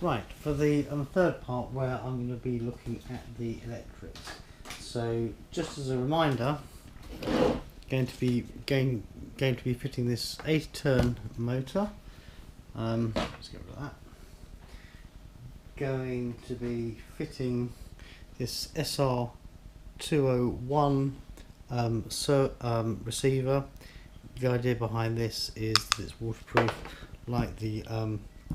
Right, for the third part where I'm going to be looking at the electrics. So just as a reminder, going to be fitting this 80-turn motor. Let's get rid of that. Going to be fitting this SR201 receiver. The idea behind this is that it's waterproof, like the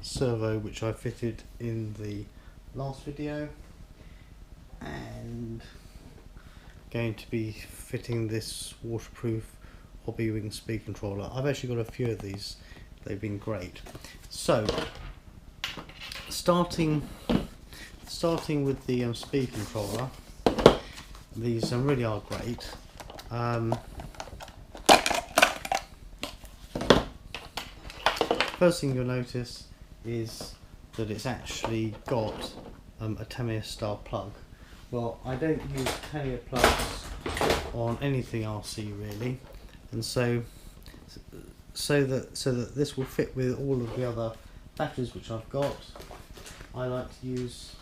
servo which I fitted in the last video, and going to be fitting this waterproof hobby wing speed controller. I've actually got a few of these, they've been great. So starting with the speed controller, these really are great. First thing you'll notice is that it's actually got a Tamiya style plug. Well, I don't use Tamiya plugs on anything RC really, and so that this will fit with all of the other batteries which I've got. I like to use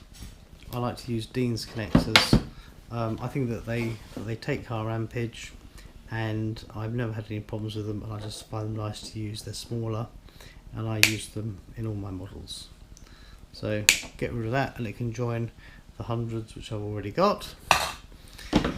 Dean's connectors. I think that they take higher ampage, and I've never had any problems with them, and I just find them nice to use. They're smaller, and I use them in all my models. So get rid of that, and it can join the hundreds which I've already got. Okay.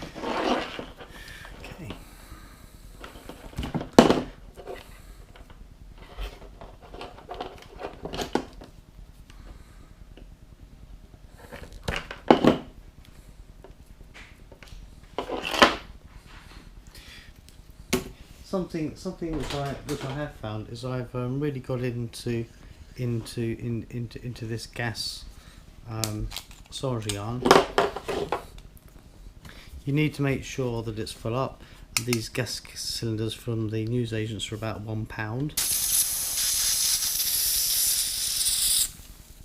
Something which I have found is I've really got into this gas soldering iron. You need to make sure that it's full up. These gas cylinders from the newsagents are about £1.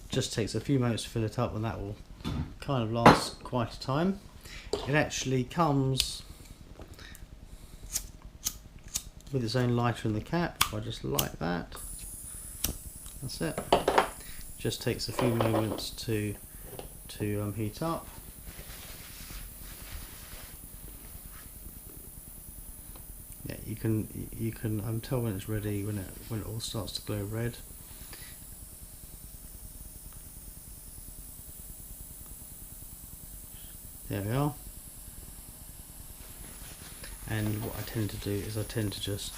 Just takes a few moments to fill it up, and that will kind of last quite a time. It actually comes with its own lighter in the cap. If I just light that, that's it. Just takes a few moments to heat up. Yeah, you can tell when it's ready when it all starts to glow red. There we are. And what I tend to do is I tend to just,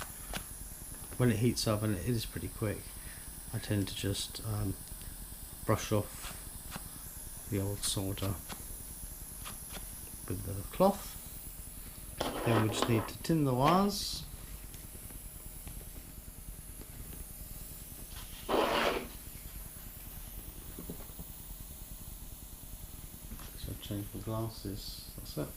when it heats up, and it is pretty quick, I tend to just brush off the old solder with the cloth. Then we just need to tin the wires. So I've changed my glasses, that's it.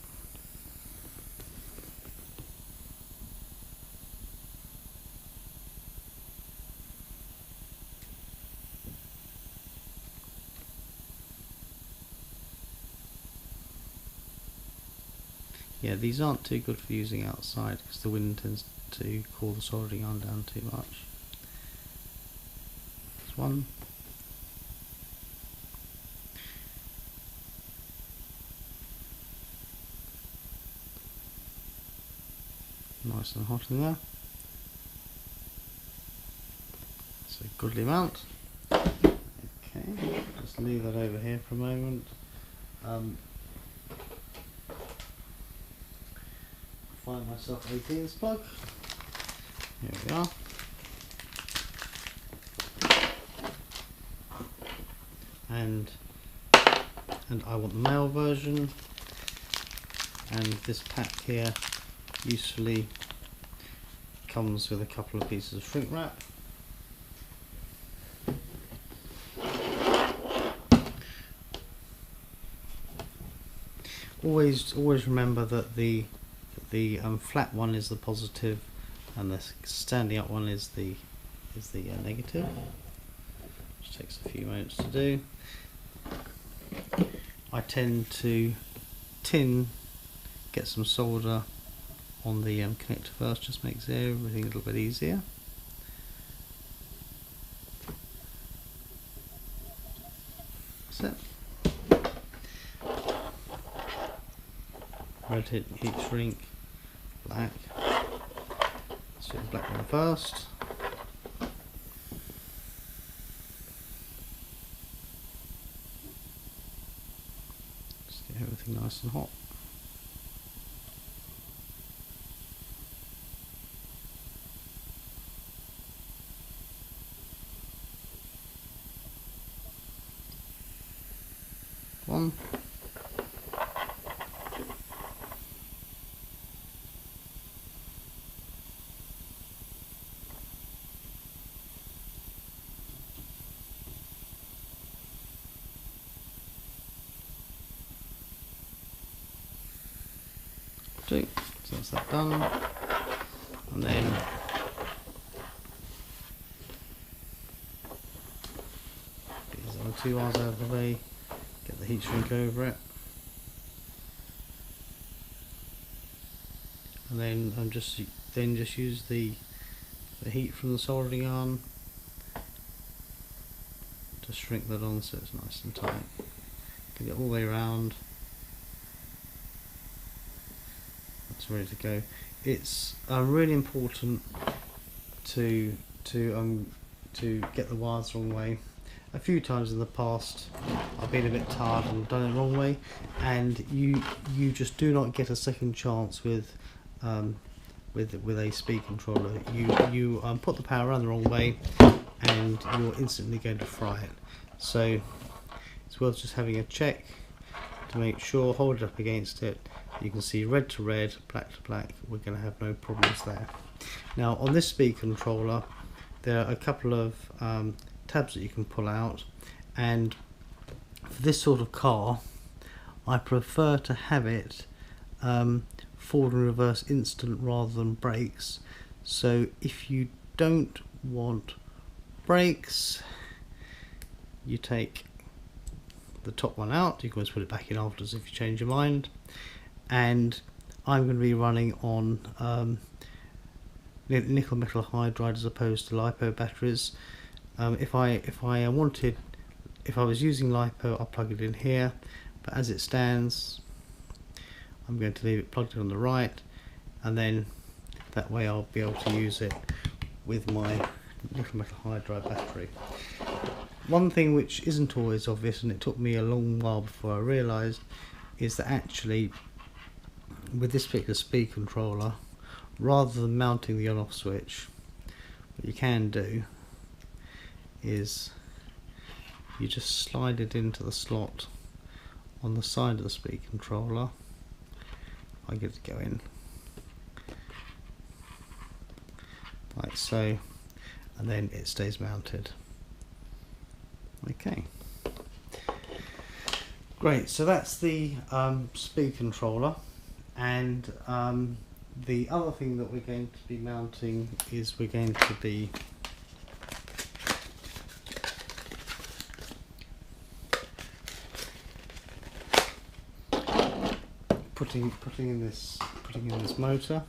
Yeah, these aren't too good for using outside because the wind tends to cool the soldering iron down too much. There's one. Nice and hot in there. That's a goodly amount. Okay, just leave that over here for a moment. Find myself a Dean's plug. Here we are. And I want the male version. And this pack here usefully comes with a couple of pieces of shrink wrap. Always remember that the flat one is the positive, and the standing up one is the negative. Which takes a few moments to do. I tend to get some solder on the connector first, just makes everything a little bit easier. That's it. Red heat shrink, black. Let's do the black one first. Just get everything nice and hot. One. Two. So that's that done. And then these other two wires out of the way. Get the heat shrink over it, and then just use the heat from the soldering iron to shrink that on so it's nice and tight. Get it all the way around. That's ready to go. It's really important to get the wires the wrong way. A few times in the past I've been a bit tired and done it the wrong way, and you just do not get a second chance with a speed controller. You put the power on the wrong way and you're instantly going to fry it. So it's worth just having a check to make sure, hold it up against it, you can see red to red, black to black, we're going to have no problems there. Now on this speed controller there are a couple of tabs that you can pull out, and for this sort of car I prefer to have it forward and reverse instant rather than brakes. So if you don't want brakes, you take the top one out. You can always put it back in afterwards if you change your mind, and I'm going to be running on nickel metal hydride as opposed to LiPo batteries. If I was using LiPo, I'll plug it in here, but as it stands I'm going to leave it plugged in on the right, and then that way I'll be able to use it with my nickel metal hydride battery. One thing which isn't always obvious, and it took me a long while before I realised, is that actually with this particular speed controller, rather than mounting the on-off switch, what you can do is you just slide it into the slot on the side of the speed controller. I get it to go in like so, and then it stays mounted. Okay, great. So that's the speed controller, and the other thing that we're going to be mounting is we're going to be putting in this motor.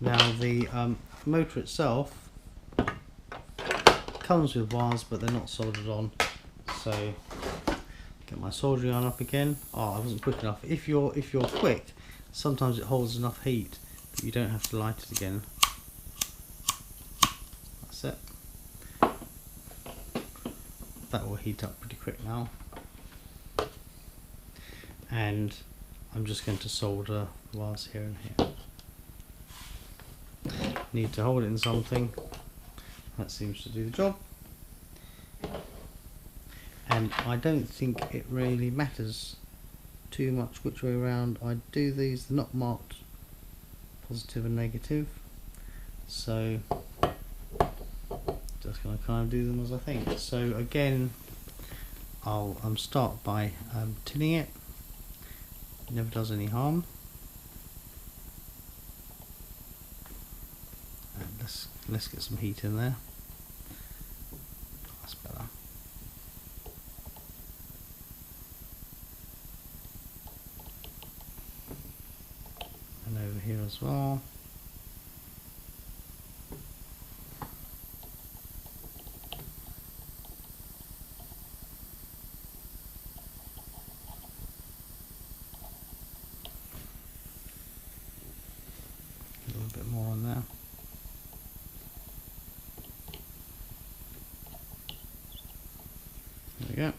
Now the motor itself comes with wires, but they're not soldered on. So get my soldering iron up again. Oh, I wasn't quick enough. If you're quick, sometimes it holds enough heat that you don't have to light it again. That's it. That will heat up pretty quick now. And I'm just going to solder the wires here and here. Need to hold it in something. That seems to do the job. And I don't think it really matters too much which way around I do these. They're not marked positive and negative, so just going to kind of do them as I think. So again, I'll start by tinning it. It never does any harm. And let's get some heat in there. That's better. And over here as well. a bit more on there. There we go.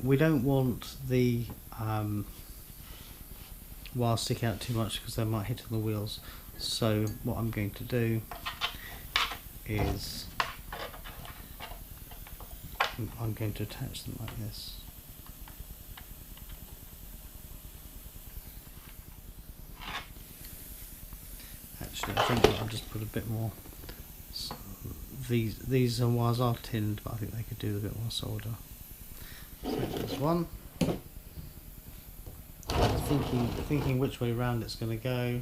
We don't want the wires stick out too much because they might hit on the wheels. So what I'm going to do is I'm going to attach them like this. Actually, I think I'll just put a bit more. These wires are tinned, but I think they could do a bit more solder. So there's one. Thinking which way round it's going to go.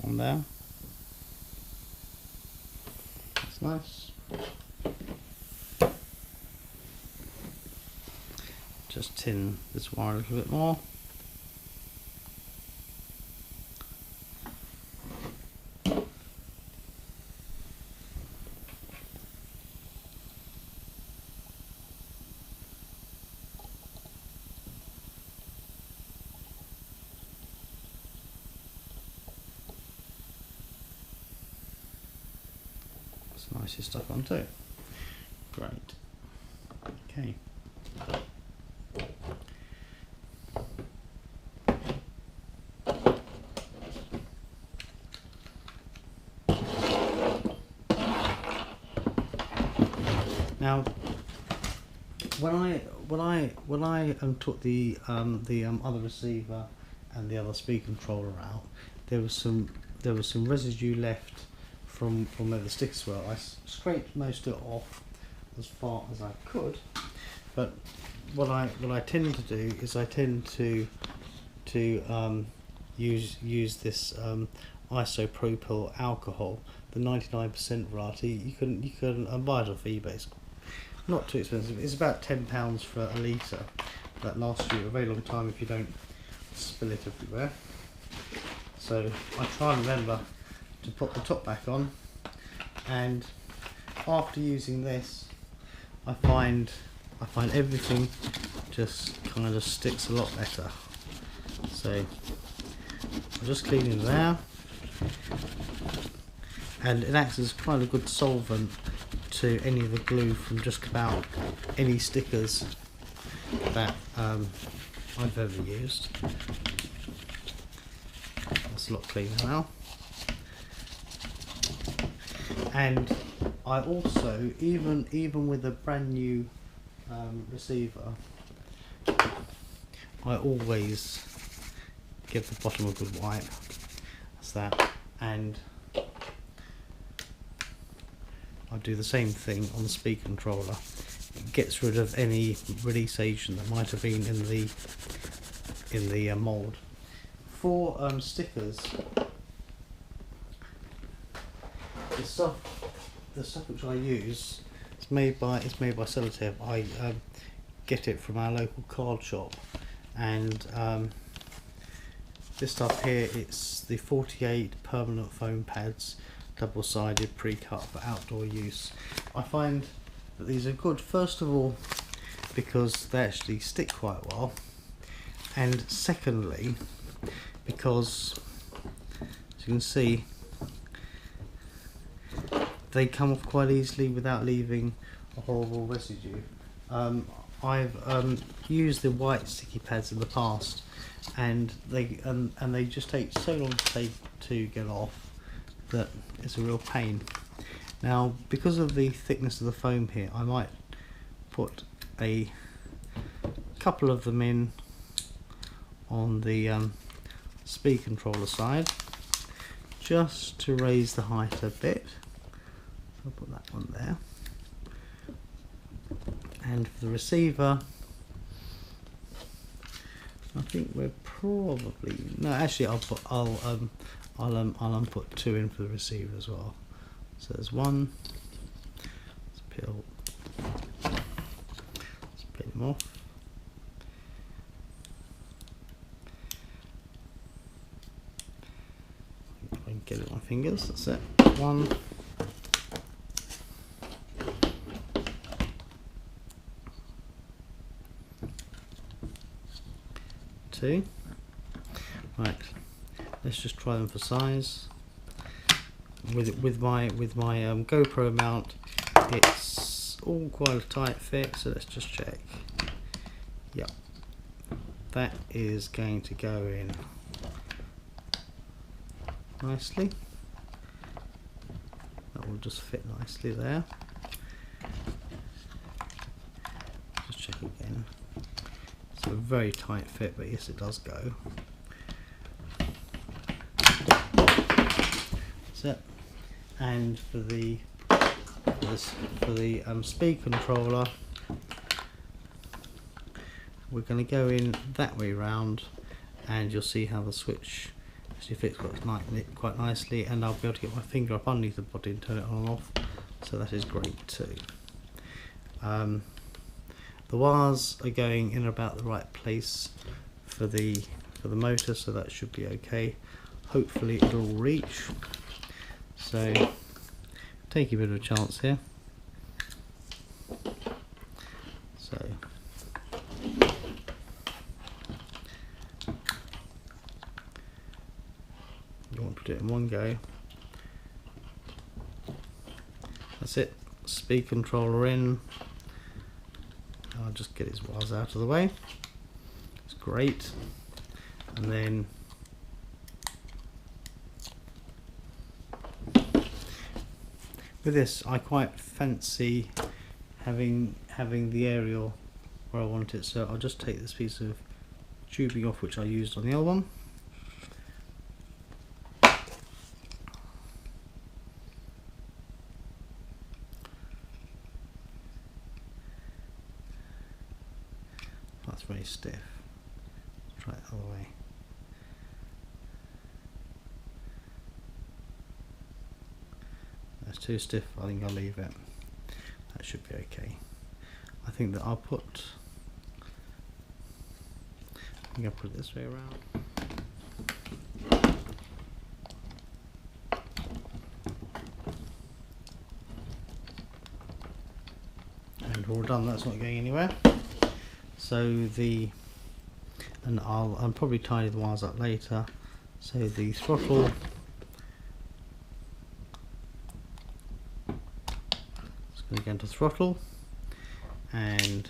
One there. That's nice. Just tin this wire a little bit more. It's nicely stuck on too. Great. Okay. Now, when I took the other receiver and the other speed controller out, there was some residue left from where the stickers were. I scraped most of it off as far as I could, but what I tend to do is I tend to use this isopropyl alcohol, the 99% variety. You can buy it off eBay. It's not too expensive. It's about £10 for a litre. That lasts you a very long time if you don't spill it everywhere. So I try and remember to put the top back on, and after using this, I find everything just kind of sticks a lot better. So I'm just cleaning there, and it acts as quite a good solvent to any of the glue from just about any stickers that I've ever used. That's a lot cleaner now. And I also, even with a brand new receiver, I always give the bottom a good wipe. That's that. And I do the same thing on the speed controller. It gets rid of any release agent that might have been in the mould. For stickers, the stuff which I use is made by Sellotape. I get it from our local card shop, and this stuff here, it's the 48 permanent foam pads, double-sided, pre-cut for outdoor use. I find that these are good, first of all because they actually stick quite well, and secondly because, as you can see, they come off quite easily without leaving a horrible residue. I've used the white sticky pads in the past, and they just take so long to get off that it's a real pain. Now, because of the thickness of the foam here, I might put a couple of them in on the speed controller side, just to raise the height a bit. So I'll put that one there. And for the receiver, I think we're probably, no, actually I'll put two in for the receiver as well. So there's one. Let's peel them off. get it on my fingers. That's it. 1, 2. Right, let's just try them for size. With my GoPro mount, it's all quite a tight fit, so let's just check. Yep, that is going to go in nicely. That will just fit nicely there. Just check again. It's a very tight fit, but yes, it does go. That's it. And for the speed controller, we're going to go in that way round, and you'll see how the switch actually fits quite nicely, and I'll be able to get my finger up underneath the body and turn it on and off, so that is great too. The wires are going in about the right place for the motor, so that should be okay. Hopefully it'll reach. So take a bit of a chance here. So you want to do it in one go. That's it. Speed controller in. I'll just get his wires out of the way. It's great. And then with this, I quite fancy having the aerial where I want it, so I'll just take this piece of tubing off which I used on the other one. That's very stiff. Let's try it the other way. That's too stiff. I think I'll leave it. That should be okay. I think that I'll put it this way around. And we're all done. That's not going anywhere. So I'll probably tidy the wires up later. So the throttle, it's going to go into throttle, and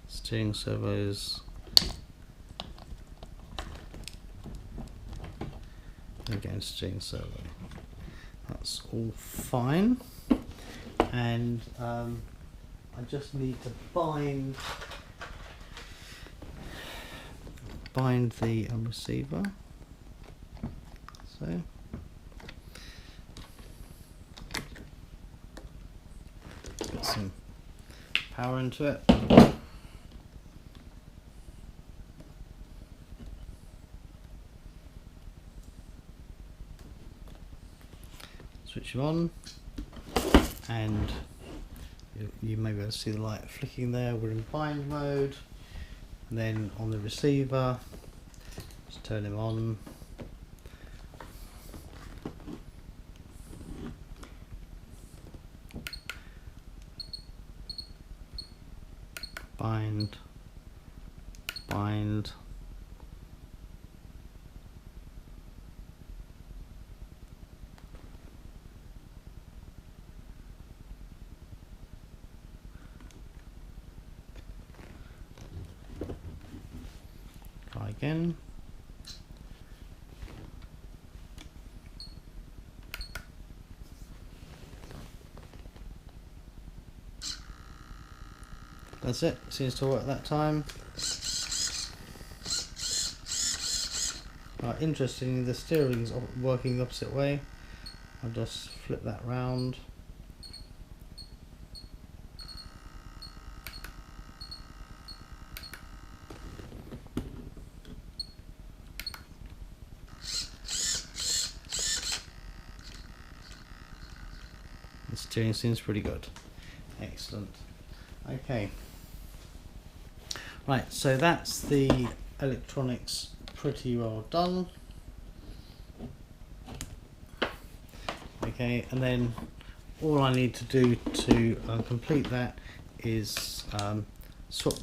steering servos again, steering servo. That's all fine. And I just need to bind the receiver. So get some power into it. Switch it on. And you may be able to see the light flicking there. We're in bind mode, and then on the receiver, just turn him on. Bind, bind. Again. That's it. Seems to work that time. Interestingly, the steering's working the opposite way. I'll just flip that round. The steering seems pretty good. Excellent. Okay. Right, so that's the electronics pretty well done. Okay, and then all I need to do to complete that is swap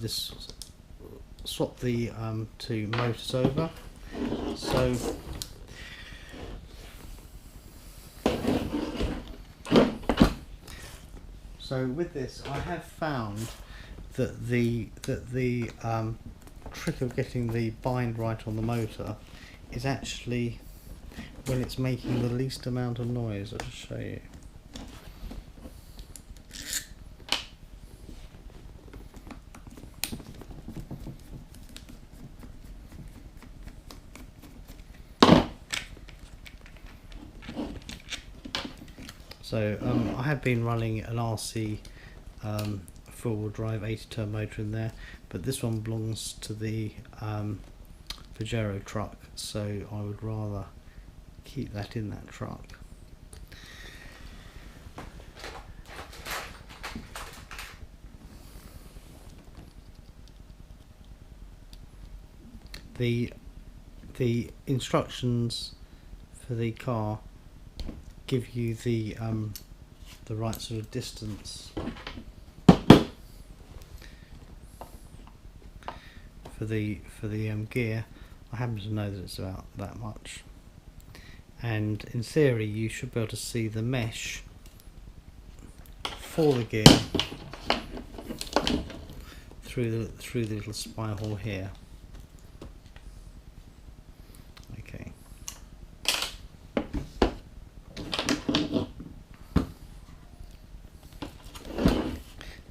the two motors over. So with this, I have found that the trick of getting the bind right on the motor is actually when it's making the least amount of noise. I'll just show you. So I have been running an RC four-wheel drive 80 turn motor in there, but this one belongs to the Pajero truck, so I would rather keep that in that truck. The instructions for the car give you the right sort of distance for the gear. I happen to know that it's about that much, and in theory you should be able to see the mesh for the gear through the little spy hole here. Okay.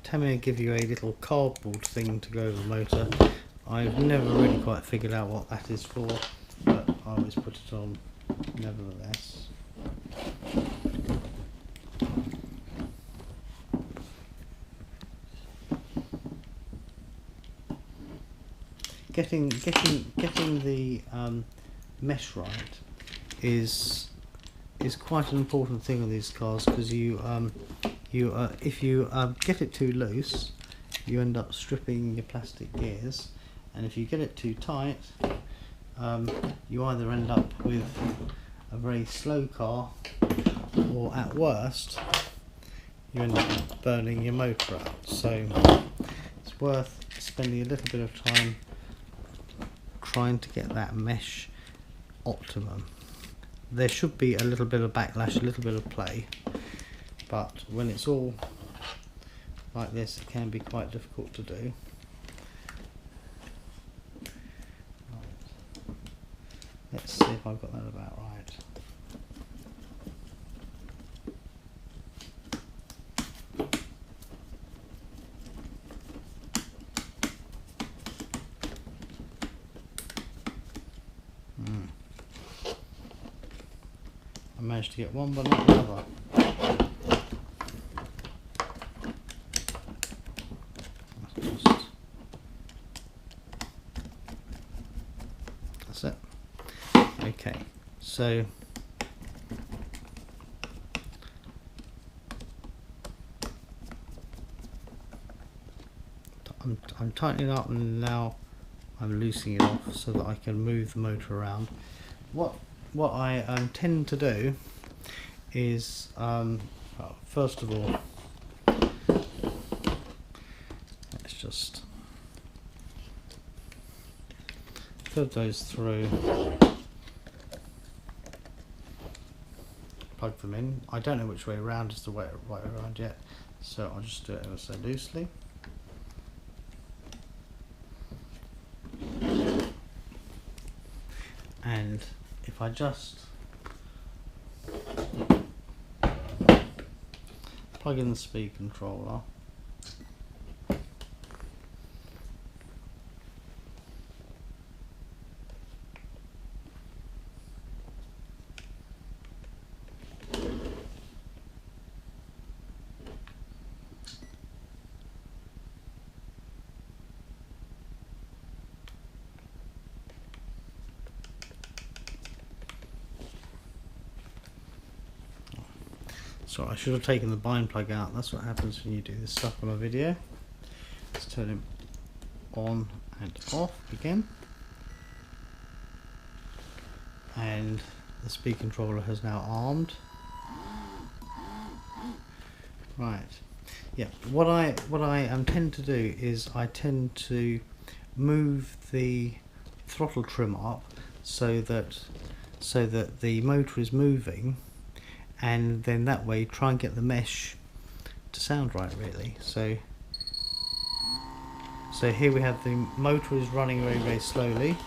Tamiya give you a little cardboard thing to go over the motor. I've never really quite figured out what that is for, but I always put it on nevertheless. Getting the mesh right is quite an important thing on these cars, because if you get it too loose, you end up stripping your plastic gears, and if you get it too tight, you either end up with a very slow car, or at worst you end up burning your motor out. So it's worth spending a little bit of time trying to get that mesh optimum. There should be a little bit of backlash, a little bit of play, but when it's all like this, it can be quite difficult to do. Right. Let's see if I've got that about right. I managed to get one but not the other. That's it. Okay, so I'm tightening it up, and now I'm loosening it off so that I can move the motor around. What I tend to do is, well, first of all, let's just thread those through, plug them in. I don't know which way around is the right way around yet, so I'll just do it ever so loosely. And if I just plug in the speed controller, so I should have taken the bind plug out. That's what happens when you do this stuff on a video. Let's turn it on and off again. and the speed controller has now armed. Right. Yeah. What I tend to do is I tend to move the throttle trim up so that the motor is moving, and then that way try and get the mesh to sound right, really. So here we have the motor is running very, very slowly,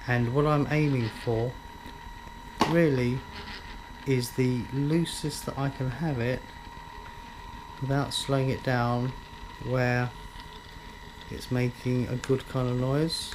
and what I'm aiming for really is the loosest that I can have it without slowing it down, where it's making a good kind of noise.